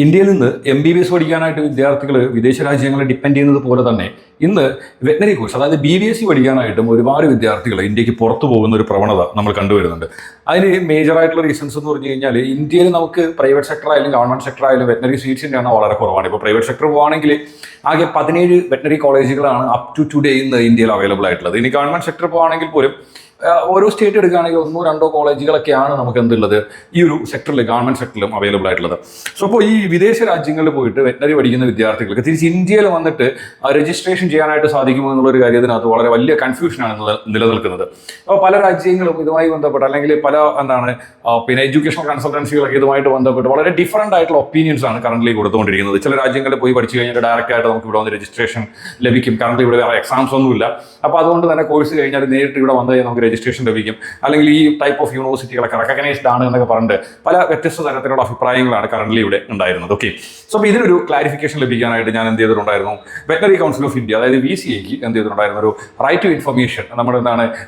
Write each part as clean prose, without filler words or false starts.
ഇന്ത്യയിൽ നിന്ന് MBBS പഠിക്കാനായിട്ട് വിദ്യാർത്ഥികൾ വിദേശ രാജ്യങ്ങളെ ഡിപ്പെൻഡ് ചെയ്യുന്നത് പോലെ തന്നെ ഇന്ന് വെറ്റനറി കോഴ്സ് അതായത് BVSc പഠിക്കാനായിട്ടും ഒരുപാട് വിദ്യാർത്ഥികൾ ഇന്ത്യക്ക് പുറത്തു പോകുന്ന ഒരു പ്രവണത നമ്മൾ കണ്ടുവരുന്നുണ്ട്. അതിന് മേജറായിട്ടുള്ള റീസൺസ് എന്ന് പറഞ്ഞു കഴിഞ്ഞാൽ ഇന്ത്യയിൽ നമുക്ക് പ്രൈവറ്റ് സെക്ടർ ആയാലും ഗവൺമെന്റ് സെക്ടർ ആയാലും വെറ്റനറി സീറ്റ്സിൻ്റെ എണ്ണം വളരെ കുറവാണ്. ഇപ്പോൾ പ്രൈവറ്റ് സെക്ടർ പോകുകയാണെങ്കിൽ ആകെ 17 വെറ്റനറി കോളേജുകളാണ് അപ് ടു ടുഡേ ഇന്ന് ഇന്ത്യയിൽ അവൈലബിൾ ആയിട്ടുള്ളത്. ഇനി ഗവൺമെന്റ് സെക്ടർ പോകുകയാണെങ്കിൽ പോലും ഓരോ സ്റ്റേറ്റ് എടുക്കുകയാണെങ്കിൽ 1-2 കോളേജുകളൊക്കെയാണ് നമുക്ക് എന്തുള്ളത് ഈ ഒരു സെക്ടറിൽ ഗവൺമെന്റ് സെക്ടറിലും അവൈലബിൾ ആയിട്ടുള്ളത്. സോ അപ്പോൾ ഈ വിദേശ രാജ്യങ്ങളിൽ പോയിട്ട് വെറ്റനറി പഠിക്കുന്ന വിദ്യാർത്ഥികൾക്ക് തിരിച്ച് ഇന്ത്യയിൽ വന്നിട്ട് രജിസ്ട്രേഷൻ ചെയ്യാനായിട്ട് സാധിക്കുമോ എന്നുള്ളൊരു കാര്യത്തിനകത്ത് വളരെ വലിയ കൺഫ്യൂഷനാണ് നിലനിൽക്കുന്നത്. അപ്പോൾ പല രാജ്യങ്ങളും ഇതുമായി ബന്ധപ്പെട്ട് അല്ലെങ്കിൽ പല പിന്നെ എഡ്യൂക്കേഷണൽ കൺസൾട്ടൻസികളൊക്കെ ഇതുമായിട്ട് ബന്ധപ്പെട്ട് വളരെ ഡിഫറൻ്റ് ആയിട്ടുള്ള ഒപ്പീനിയൻസ് ആണ് കറന്റ് കൊടുത്തുകൊണ്ടിരിക്കുന്നത്. ചില രാജ്യങ്ങളിൽ പോയി പഠിച്ചു കഴിഞ്ഞാൽ ഡയറക്റ്റ് ആയിട്ട് നമുക്ക് ഇവിടെ വന്ന് രജിസ്ട്രേഷൻ ലഭിക്കും. കറന്റ് ഇവിടെ എക്സാംസ് ഒന്നുമില്ല. അപ്പോൾ അതുകൊണ്ട് തന്നെ കോഴ്സ് കഴിഞ്ഞാൽ നേരിട്ട് ഇവിടെ വന്ന് നമുക്ക് രജിസ്ട്രേഷൻ ലഭിക്കും. അല്ലെങ്കിൽ ഈ ടൈപ്പ് ഓഫ് യൂണിവേഴ്സിറ്റികളൊക്കെ റെക്കഗ്നൈസ്ഡ് ആണ് എന്നൊക്കെ പറഞ്ഞിട്ട് പല വ്യത്യസ്ത തരത്തിലുള്ള അഭിപ്രായങ്ങളാണ് കറന്റ് ഇവിടെ ഉണ്ടായിരുന്നത്. ഓക്കെ, സോ അപ്പോൾ ഇതിനൊരു ക്ലാരിഫിക്കേഷൻ ലഭിക്കാനായിട്ട് ഞാൻ എന്ത് ചെയ്തിട്ടുണ്ടായിരുന്നു, വെറ്റനറി കൗൺസിൽ ഓഫ് ഇന്ത്യ അതായത് VCAക്ക് എന്ത് ചെയ്തിട്ടുണ്ടായിരുന്നു, ഒരു റൈറ്റ് ടു ഇൻഫർമേഷൻ നമ്മുടെ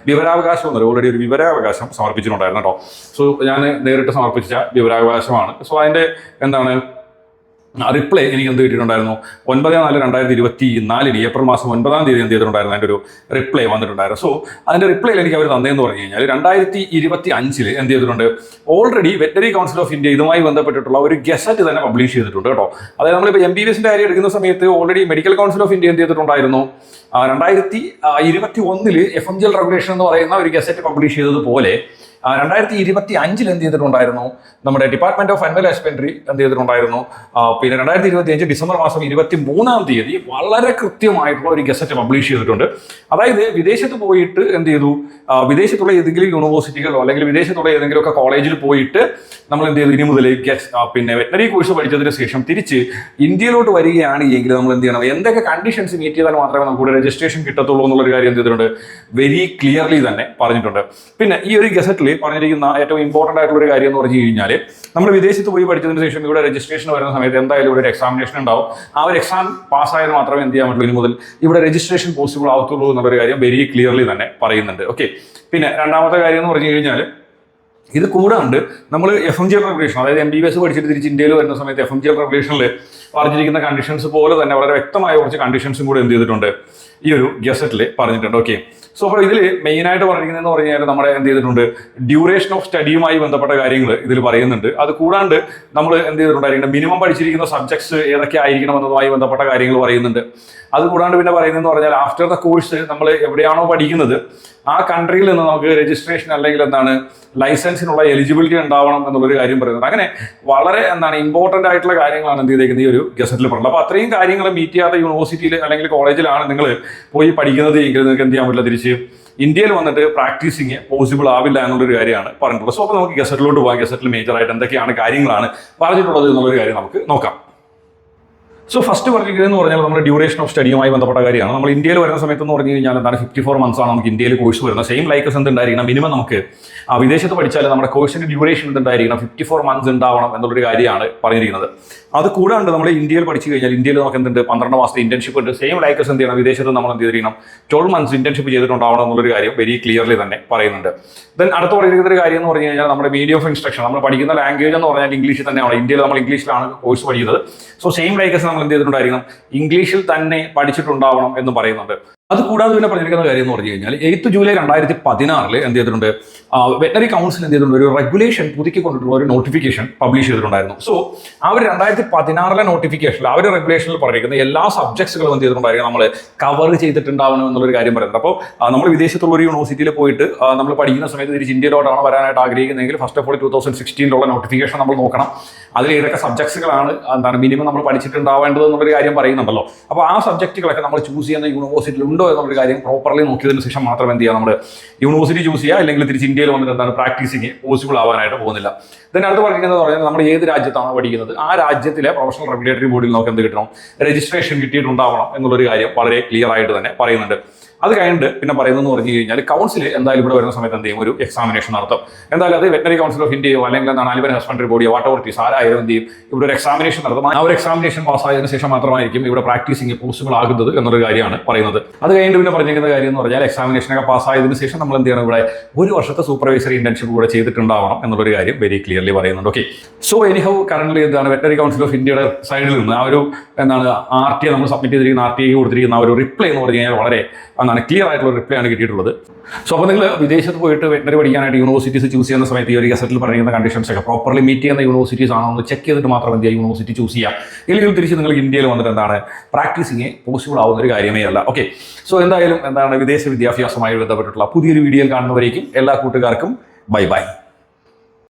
വിവരാവകാശം എന്നൊരു ഓൾറെഡി ഒരു വിവരാവകാശം സമർപ്പിച്ചിട്ടുണ്ടായിരുന്നു കേട്ടോ. സോ ഞാൻ നേരിട്ട് സമർപ്പിച്ച വിവരാവകാശമാണ്. സോ അതിൻ്റെ റിപ്ലൈ എനിക്ക് എന്ത് കിട്ടിയിട്ടുണ്ടായിരുന്നു, 9/4/2024 ഏപ്രിൽ മാസം 9-ാം തീയതി എന്ത് ചെയ്തിട്ടുണ്ടായിരുന്നു, അതിൻ്റെ ഒരു റിപ്ലൈ വന്നിട്ടുണ്ടായിരുന്നു. സോ അതിൻ്റെ റിപ്ലൈയിൽ എനിക്ക് അവർ തന്നതെന്ന് പറഞ്ഞു കഴിഞ്ഞാൽ 2025 എന്ത് ചെയ്തിട്ടുണ്ട്, already veterinary council of India ഇതുമായി ബന്ധപ്പെട്ടിട്ടുള്ള ഒരു ഗസറ്റ് തന്നെ പബ്ലിഷ് ചെയ്തിട്ടുണ്ട് കേട്ടോ. അതായത് നമ്മളിപ്പോൾ MBBSന്റെ കാര്യം എടുക്കുന്ന സമയത്ത് already medical council of India എന്ത് ചെയ്തിട്ടുണ്ടായിരുന്നു, 2021 FMGL റെഗുലേഷൻ എന്ന് പറയുന്ന ഒരു ഗസറ്റ് പബ്ലിഷ് ചെയ്തതുപോലെ 2025 എന്ത് ചെയ്തിട്ടുണ്ടായിരുന്നു, നമ്മുടെ ഡിപ്പാർട്ട്മെന്റ് ഓഫ് അനിമൽ ഹസ്ബൻഡറി എന്ത് ചെയ്തിട്ടുണ്ടായിരുന്നു. പിന്നെ 2025 ഡിസംബർ മാസം 23-ാം തീയതി വളരെ കൃത്യമായിട്ടുള്ള ഒരു ഗസറ്റ് പബ്ലിഷ് ചെയ്തിട്ടുണ്ട്. അതായത് വിദേശത്ത് പോയിട്ട് എന്ത് ചെയ്തു, വിദേശത്തുള്ള ഏതെങ്കിലും യൂണിവേഴ്സിറ്റികളോ അല്ലെങ്കിൽ വിദേശത്തുള്ള ഏതെങ്കിലുമൊക്കെ കോളേജിൽ പോയിട്ട് നമ്മൾ എന്ത് ചെയ്തു, ഇനി മുതൽ പിന്നെ വെറ്റനറി കോഴ്സ് പഠിച്ചതിന് ശേഷം തിരിച്ച് ഇന്ത്യയിലോട്ട് വരികയാണ് എങ്കിൽ നമ്മൾ എന്ത് ചെയ്യണം, എന്തൊക്കെ കണ്ടീഷൻസ് മീറ്റ് ചെയ്താൽ മാത്രമേ നമുക്ക് രജിസ്ട്രേഷൻ കിട്ടത്തുള്ളൂ എന്നുള്ളൊരു കാര്യം എന്ത് ചെയ്തിട്ടുണ്ട്, വെരി ക്ലിയർലി തന്നെ പറഞ്ഞിട്ടുണ്ട്. പിന്നെ ഈ ഒരു ഗസറ്റിൽ പറഞ്ഞിരിക്കുന്ന ഏറ്റവും ഇമ്പോർട്ടൻ്റ് ആയിട്ടുള്ള ഒരു കാര്യം എന്ന് പറഞ്ഞു കഴിഞ്ഞാൽ, നമ്മൾ വിദേശത്ത് പോയി പഠിച്ചതിന് ശേഷം ഇവിടെ രജിസ്ട്രേഷൻ വരുന്ന സമയത്ത് എന്തായാലും ഇവിടെ ഒരു എക്സാമിനേഷൻ ഉണ്ടാവും. ആ ഒരു എക്സാം പാസ്സായാൽ മാത്രമേ എന്ത് ചെയ്യാൻ പറ്റുള്ളൂ, ഇനി മുതൽ ഇവിടെ രജിസ്ട്രേഷൻ പോസിബിൾ ആവത്തുള്ളൂ എന്നുള്ളൊരു കാര്യം വെരി ക്ലിയർലി തന്നെ പറയുന്നുണ്ട്. ഓക്കെ, പിന്നെ രണ്ടാമത്തെ കാര്യം എന്ന് പറഞ്ഞു കഴിഞ്ഞാൽ, ഇത് കൂടാണ്ട് നമ്മൾ FMGL റെഗുലേഷൻ അതായത് MBBS പഠിച്ചിട്ട് തിരിച്ച് ഇന്ത്യയിൽ വരുന്ന സമയത്ത് FMGL റെഗുലേഷനിൽ പറഞ്ഞിരിക്കുന്ന കണ്ടീഷൻസ് പോലെ തന്നെ വളരെ വ്യക്തമായ കുറച്ച് കണ്ടീഷൻസും കൂടെ എന്ത് ചെയ്തിട്ടുണ്ട്, ഈ ഒരു ഗസറ്റിൽ പറഞ്ഞിട്ടുണ്ട്. ഓക്കെ, സോ അപ്പോൾ ഇതിൽ മെയിനായിട്ട് പറഞ്ഞിരിക്കുന്നതെന്ന് പറഞ്ഞു കഴിഞ്ഞാൽ നമ്മുടെ എന്ത് ചെയ്തിട്ടുണ്ട്, ഡ്യൂറേഷൻ ഓഫ് സ്റ്റഡിയുമായി ബന്ധപ്പെട്ട കാര്യങ്ങൾ ഇതിൽ പറയുന്നുണ്ട്. അത് കൂടാണ്ട് നമ്മൾ എന്ത് ചെയ്തിട്ടുണ്ടായിരിക്കണം, മിനിമം പഠിച്ചിരിക്കുന്ന സബ്ജക്ട്സ് ഏതൊക്കെ ആയിരിക്കണം എന്നതുമായി ബന്ധപ്പെട്ട കാര്യങ്ങൾ പറയുന്നുണ്ട്. അത് കൂടാണ്ട് പിന്നെ പറയുന്നതെന്ന് പറഞ്ഞാൽ ആഫ്റ്റർ ദ കോഴ്സ് നമ്മൾ എവിടെയാണോ പഠിക്കുന്നത് ആ കൺട്രിയിൽ നിന്ന് നമുക്ക് രജിസ്ട്രേഷൻ അല്ലെങ്കിൽ ലൈസൻസിനുള്ള എലിജിബിലിറ്റി ഉണ്ടാവണം എന്നുള്ളൊരു കാര്യം പറയുന്നുണ്ട്. അങ്ങനെ വളരെ ഇമ്പോർട്ടൻ്റ് ആയിട്ടുള്ള കാര്യങ്ങളാണ് എന്ത് ചെയ്തേക്കുന്നത് ഈ ഒരു ഗസറ്റിൽ പറയുന്നത്. അപ്പോൾ അത്രയും കാര്യങ്ങൾ മീറ്റ് ചെയ്യാത്ത യൂണിവേഴ്സിറ്റിയിൽ അല്ലെങ്കിൽ കോളേജിലാണ് നിങ്ങൾ പോയി പഠിക്കുന്നത് എങ്കിൽ നിങ്ങൾക്ക് എന്ത് ചെയ്യാൻ പറ്റില്ല, തിരിച്ച് ഇന്ത്യയിൽ വന്നിട്ട് പ്രാക്ടീസിങ് പോസിബിൾ ആവില്ല എന്നുള്ളൊരു കാര്യമാണ് പറഞ്ഞിട്ടുള്ളത്. സോ അപ്പോൾ നമുക്ക് ഗസറ്റിലോട്ട് പോകാം. ഗസറ്റിൽ മേജറായിട്ട് എന്തൊക്കെയാണ് കാര്യങ്ങളാണ് പറഞ്ഞിട്ടുള്ളത് എന്നുള്ളൊരു കാര്യം നമുക്ക് നോക്കാം. സോ ഫസ്റ്റ് പറഞ്ഞിരിക്കുന്നതെന്ന് പറഞ്ഞാൽ നമ്മുടെ ഡ്യൂറേഷൻ ഓഫ് സ്റ്റഡിയുമായി ബന്ധപ്പെട്ട കാര്യമാണ്. നമ്മൾ ഇന്ത്യയിൽ വരുന്ന സമയത്ത് എന്ന് പറഞ്ഞു കഴിഞ്ഞാൽ 54 months ആണ് നമുക്ക് ഇന്ത്യയിൽ കോഴ്സ് വരുന്നത്. സെയിം ലൈക്കസ് എന്തുണ്ടായിരിക്കണം, മിനിമം നമുക്ക് വിദേശത്ത് പഠിച്ചാൽ നമ്മുടെ കോഴ്സിന്റെ ഡ്യൂറേഷൻ എന്തുണ്ടായിരിക്കണം, 54 months ഉണ്ടാവണം എന്നുള്ളൊരു കാര്യമാണ് പറഞ്ഞിരിക്കുന്നത്. അത് കൂടാണ്ട് നമ്മൾ ഇന്ത്യയിൽ പഠിച്ചു കഴിഞ്ഞാൽ ഇന്ത്യയിൽ നമുക്ക് എന്തുണ്ട്, 12 മാസത്തെ ഇന്റേൺഷിപ്പ് ഉണ്ട്. സെയിം ലൈക്കസ് എന്ത് ചെയ്യണം, വിദേശത്ത് നമ്മൾ എന്ത് ചെയ്തിരിക്കണം, 12 months ഇന്റേൺഷിപ്പ് ചെയ്തിട്ടുണ്ടാവണം എന്നുള്ളൊരു കാര്യം വെരി ക്ലിയർലി തന്നെ പറയുന്നുണ്ട്. ദെൻ അടുത്ത് പറഞ്ഞിരിക്കുന്ന ഒരു കാര്യം എന്ന് പറഞ്ഞു കഴിഞ്ഞാൽ നമ്മുടെ മീഡിയം ഓഫ് ഇൻസ്ട്രക്ഷൻ, നമ്മൾ പഠിക്കുന്ന ലാംഗ്വേജ് എന്ന് പറഞ്ഞാൽ ഇംഗ്ലീഷിൽ തന്നെയാണ്. ഇന്ത്യയിൽ നമ്മൾ ഇംഗ്ലീഷിലാണ് കോഴ്സ് പഠിക്കുന്നത്. സോ സെയിം ലൈക്കസ് നമ്മൾ എന്ത് ചെയ്തിട്ടുണ്ടായിരിക്കണം, ഇംഗ്ലീഷിൽ തന്നെ പഠിച്ചിട്ടുണ്ടാവണം എന്ന് പറയുന്നുണ്ട്. അത് കൂടാതെ പിന്നെ പറഞ്ഞിരിക്കുന്ന കാര്യം എന്ന് പറഞ്ഞു കഴിഞ്ഞാൽ 8 ജൂലൈ 2016 എന്ത് ചെയ്തിട്ടുണ്ട്, വെറ്റനറി കൗൺസിൽ എന്ത് ചെയ്തിട്ടുണ്ട്, ഒരു റെഗുലേഷൻ പുതുക്കിക്കൊണ്ടിട്ടുള്ള ഒരു നോട്ടിഫിക്കേഷൻ പബ്ലിഷ് ചെയ്തിട്ടുണ്ടായിരുന്നു. സോ ആ ഒരു 2016 നോട്ടിഫിക്കേഷനിൽ ആ ഒരു റെഗുലേഷനിൽ പറഞ്ഞിരിക്കുന്ന എല്ലാ സബ്ജക്ട്സുകളും എന്ത് ചെയ്തിട്ടുണ്ടായിരിക്കും, നമ്മൾ കവർ ചെയ്തിട്ടുണ്ടാവണം എന്നുള്ളൊരു കാര്യം പറയുന്നത്. അപ്പോൾ നമ്മൾ വിദേശത്തുള്ള ഒരു യൂണിവേഴ്സിറ്റിയിൽ പോയിട്ട് നമ്മൾ പഠിക്കുന്ന സമയത്ത് തിരിച്ച് ഇന്ത്യയിലോട്ടാണ് വരാനായിട്ട് ആഗ്രഹിക്കുന്നതെങ്കിൽ ഫസ്റ്റ് ഓഫ് ഓൾ 2016 നോട്ടിഫിക്കേഷൻ നമ്മൾ നോക്കണം. അതിൽ ഏതൊക്കെ സബ്ജക്ട്സുകളാണ് മിനിമം നമ്മൾ പഠിച്ചിട്ടുണ്ടാവേണ്ടത് എന്നുള്ളൊരു കാര്യം പറയുന്നുണ്ടല്ലോ. അപ്പോൾ ആ സബ്ജക്റ്റുകളൊക്കെ നമ്മൾ ചൂസ് ചെയ്യുന്ന യൂണിവേഴ്സിറ്റിയിൽ ഉണ്ടോ എന്നുള്ളൊരു കാര്യം പ്രോപ്പർലി നോക്കിയതിന് ശേഷം മാത്രം എന്ത് ചെയ്യുക, നമ്മൾ യൂണിവേഴ്സിറ്റി ചൂസ് ചെയ്യുക. അല്ലെങ്കിൽ തിരിച്ച് ഇന്ത്യയിൽ വന്നിട്ട് പ്രാക്ടീസിങ് പോസിബിൾ ആവാനായിട്ട് പോകുന്നില്ല. അടുത്ത് പറഞ്ഞിരിക്കുന്നത് പറഞ്ഞാൽ നമ്മൾ ഏത് രാജ്യത്താണോ പഠിക്കുന്നത് ആ രാജ്യത്തിലെ പ്രൊഫഷണൽ റെഗുലേറ്ററി ബോർഡിൽ നമുക്ക് എന്ത് കിട്ടണം, രജിസ്ട്രേഷൻ കിട്ടിയിട്ടുണ്ടാവണം എന്നുള്ളൊരു കാര്യം വളരെ ക്ലിയർ ആയിട്ട് തന്നെ പറയുന്നുണ്ട്. അത് കഴിഞ്ഞിട്ട് പിന്നെ പറയുന്നതെന്ന് പറഞ്ഞു കഴിഞ്ഞാൽ കൗൺസിൽ എന്തായാലും ഇവിടെ വരുന്ന സമയത്ത് എന്ത് ചെയ്യും, ഒരു എക്സാമിനേഷൻ നടത്തും. എന്തായാലും അത് വെറ്ററിനറി കൗൺസിൽ ഓഫ് ഇന്ത്യയോ അല്ലെങ്കിൽ എന്താണ് ആനിമൽ ഹസ്ബൻഡറി ബോഡിയോ വാട്ട് എവർ ഇറ്റ് ആരായാലും എന്ത് ചെയ്യും, ഇവിടെ ഒരു എക്സാമിനേഷൻ നടത്തും. ആ ഒരു എക്സാമിനേഷൻ പാസ്സായതിനു ശേഷം മാത്രമായിരിക്കും ഇവിടെ പ്രാക്ടീസിങ് പോസിബിൾ ആകുന്നത് എന്നൊരു കാര്യമാണ് പറയുന്നത്. അത് കഴിഞ്ഞിട്ട് പിന്നെ പറഞ്ഞിരിക്കുന്ന കാര്യം എന്ന് പറഞ്ഞാൽ എക്സാമിനേഷനൊക്കെ പാസ്സായതിനു ശേഷം നമ്മൾ എന്ത് ചെയ്യണം, ഇവിടെ ഒരു വർഷത്തെ സൂപ്പർവൈസറി ഇന്റേൺഷിപ്പ് കൂടെ ചെയ്തിട്ടുണ്ടാവണം എന്നുള്ളൊരു കാര്യം വെരി ക്ലിയർലി പറയുന്നുണ്ട്. ഓക്കെ, സോ എനിഹൗ കറന്റ് എന്താണ് വെറ്ററിനറി കൗൺസിൽ ഓഫ് ഇന്ത്യയുടെ സൈഡിൽ നിന്ന് ആ ഒരു എന്താണ് RTA നമ്മൾ സബ്മിറ്റ് ചെയ്തിരിക്കുന്ന RTA കൊടുത്തിരിക്കുന്ന ആ ഒരു റിപ്ലൈ എന്ന് പറഞ്ഞു കഴിഞ്ഞാൽ വളരെ എന്താണ് ക്ലിയർ ആയിട്ടുള്ള റിപ്ലൈ ആണ് കിട്ടിയിട്ടുള്ളത്. സോ അപ്പോൾ നിങ്ങൾ വിദേശത്ത് പോയിട്ട് വെറ്ററിനറി പഠിക്കാനായിട്ട് യൂണിവേഴ്സിറ്റീസ് ചൂസ് ചെയ്യുന്ന സമയത്ത് ഈ ഒരു ഗസറ്റിൽ പറയുന്ന കണ്ടീഷൻസ് ഒക്കെ പ്രോപ്പർലി മീറ്റ് ചെയ്യുന്ന യൂണിവേഴ്സിറ്റീസ് ആണോ എന്ന് ചെക്ക് ചെയ്തിട്ട് മാത്രം എന്ത് ചെയ്യുക, യൂണിവേഴ്സിറ്റി ചൂസ് ചെയ്യാം. ഇല്ലെങ്കിൽ തിരിച്ച് നിങ്ങൾ ഇന്ത്യയിൽ വന്നിട്ട് എന്താണ് പ്രാക്ടീസിങ് പോസിബിൾ ആവുന്ന ഒരു കാര്യമേ അല്ല. ഓക്കെ, സോ എന്തായാലും എന്താണ് വിദേശ വിദ്യാഭ്യാസവുമായി ബന്ധപ്പെട്ടിട്ടുള്ള പുതിയൊരു വീഡിയോയിൽ കാണുന്നവരേക്കും എല്ലാ കൂട്ടുകാർക്കും ബൈ ബൈ.